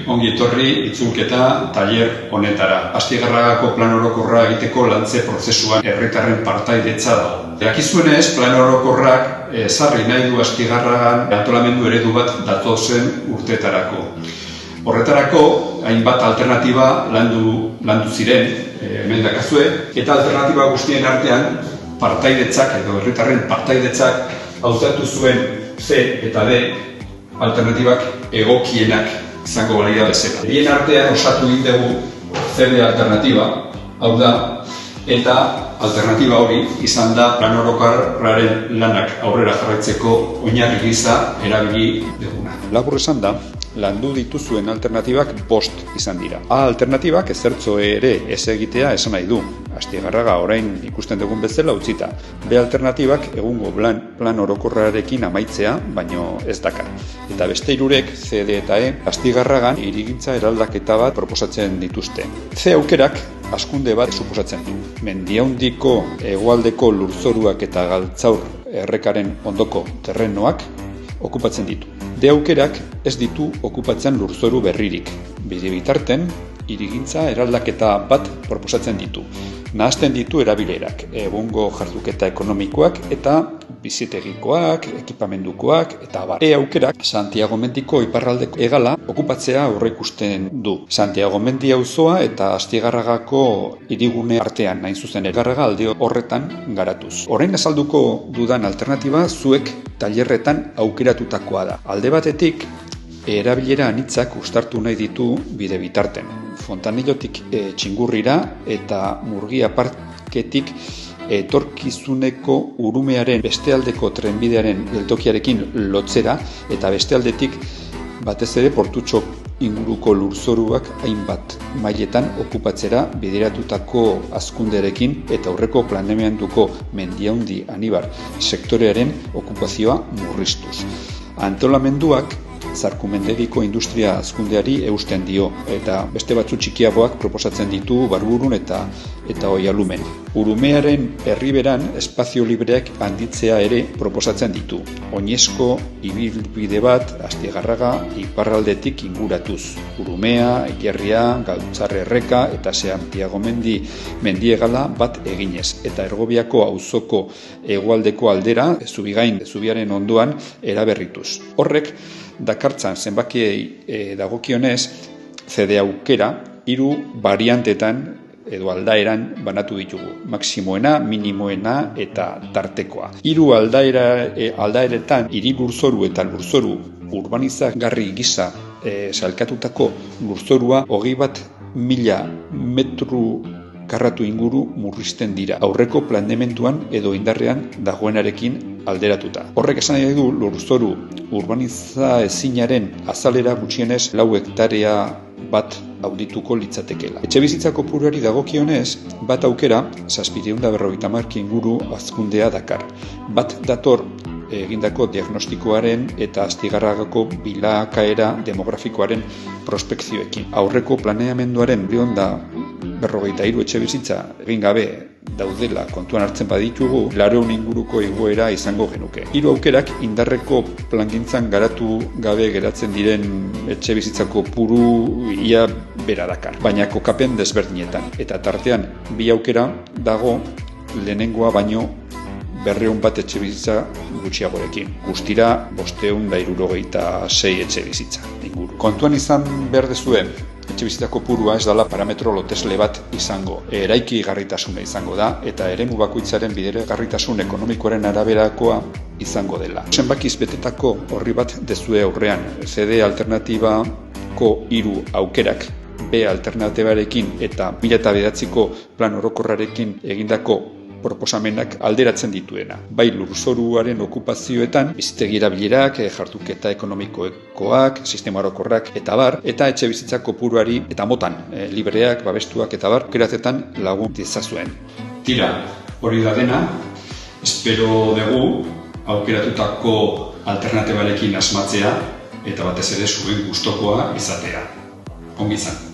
Ongi etorri itzulketa tailer honetara. Astigarragako plan orokorra egiteko lantze prozesuan herritarren partaidetza dago. Dakizuenez, plan orokorrak ezarri nahi du Astigarragan antolamendu eredu bat datozen urteetarako. Horretarako, hainbat alternatiba landu ziren, hemen dakazue, eta alternatiba guztien artean partaidetzak edo herritarren partaidetzak hautatu zuen C eta D alternatibak egokienak izango balira bezala. Bien artean osatu egin dugu CD alternatiba, hau da, eta alternatiba hori izan da plan orokorraren lanak aurrera jarraitzeko oinarri gisa erabili duguna. Labur esan da, landu dituzuen alternatibak 5 izan dira. A alternatibak ezertzo ere ez egitea esan nahi du. Astigarraga orain ikusten dugun bezala utzita. B alternatibak egungo plan orokorrarekin amaitzea, baino ez dakar. Eta beste hirurek, C, D eta E, Astigarragan hirigintza eraldaketa bat proposatzen dituzte. C aukerak hazkunde bat suposatzen du. Mendiahundiko hegoaldeko lurzoruak eta Galtzaur errekaren ondoko terrenoak okupatzen ditu. D aukerak ez ditu okupatzen lurzoru berririk. Bide bitarten, hirigintza eraldaketa bat proposatzen ditu. Nahazten ditu erabilerak, egungo jarduketa ekonomikoak eta bizitegikoak, ekipamendukoak eta abar. E aukerak Santiago Mendiko iparraldeko hegala okupatzea aurreikusten du. Santiago Mendi auzoa eta Astigarragako hirigune artean, hain zuzen Astigarraga alde horretan garatuz. Orain azalduko dudan alternatiba zuek tailerretan aukeratutakoa da. Alde batetik, erabilera anitzak uztartu nahi ditu bide bitarten. Fontanillotik Txingurrira eta Murgia parketik etorkizuneko Urumearen bestealdeko trenbidearen geltokiarekin lotzera eta bestealdetik batez ere Portutxo inguruko lurzoruak hainbat mailetan okupatzera bideratutako hazkundearekin eta aurreko planeamenduko Mendiahundi Anibar sektorearen okupazioa murriztuz. Antolamenduak Zarkumendegiko industria hazkundeari eusten dio eta beste batzu txikiagoak proposatzen ditu Barburun eta Oialumen. Urumearen herriberan espazio libreak handitzea ere proposatzen ditu. Oinezko ibilbide bat Astigarraga iparraldetik inguratuz. Urumea, Igerria, Galtzar erreka eta Santiago mendiegala bat eginez eta Ergobiako auzoko hegoaldeko aldera zubiaren ondoan eraberrituz. Horrek dakartzan zenbakiei dagokionez, CD aukera 3 variantetan edo aldaeran banatu ditugu. Maximoena, minimoena eta tartekoa. 3 aldaeretan hiri lurzoru eta lurzoru urbanizagarri gisa sailkatutako lurzorua 21.000 metro karratu inguru murrizten dira, aurreko planeamenduan edo indarrean dagoenarekin alderatuta. Horrek esan nahi du lurzoru urbanizaezinaren azalera gutxienez 4 hektarea bat audituko litzatekeela. Etxebizitza kopuruari dagokionez, bat aukera 750 inguru hazkundea dakar. Bat dator egindako diagnostikoaren eta Astigarragako bilakaera demografikoaren prospekzioekin. Aurreko planeamenduaren 253 etxebizitza egin gabe daudela kontuan hartzen baditugu, 400 inguruko igoera izango genuke. 3 aukerak indarreko plangintzan garatu gabe geratzen diren etxebizitza kopuru ia bera dakar, baina kokapen desberdinetan. Eta tartean 2 aukera dago lehenengoa baino 200 bat etxebizitza gutxiagorekin. Guztira 576 etxebizitza inguru. Kontuan izan behar dezuen, etxebizitza kopurua ez dela parametro lotesle bat izango. Eraiki garritasuna izango da eta eremu bakoitzaren bideragarritasun ekonomikoaren araberakoa izango dela. Zenbakiz betetako horri bat dezue aurrean. CD alternatibako 3 aukerak B alternatibarekin eta 2009ko plan orokorrarekin egindako proposamenak alderatzen dituena. Bai lurzoruaren okupazioetan, bizitegi erabilerak, jarduketa ekonomikokoak, sistema orokorrak eta bar, eta etxe bizitza kopuruari eta motan, libreak, babestuak eta bar, aukeratetan lagun dizazuen. Tira, hori da dena, espero dugu aukeratutako alternatibarekin asmatzea eta batez ere zuen gustokoa izatea. Ongi izan.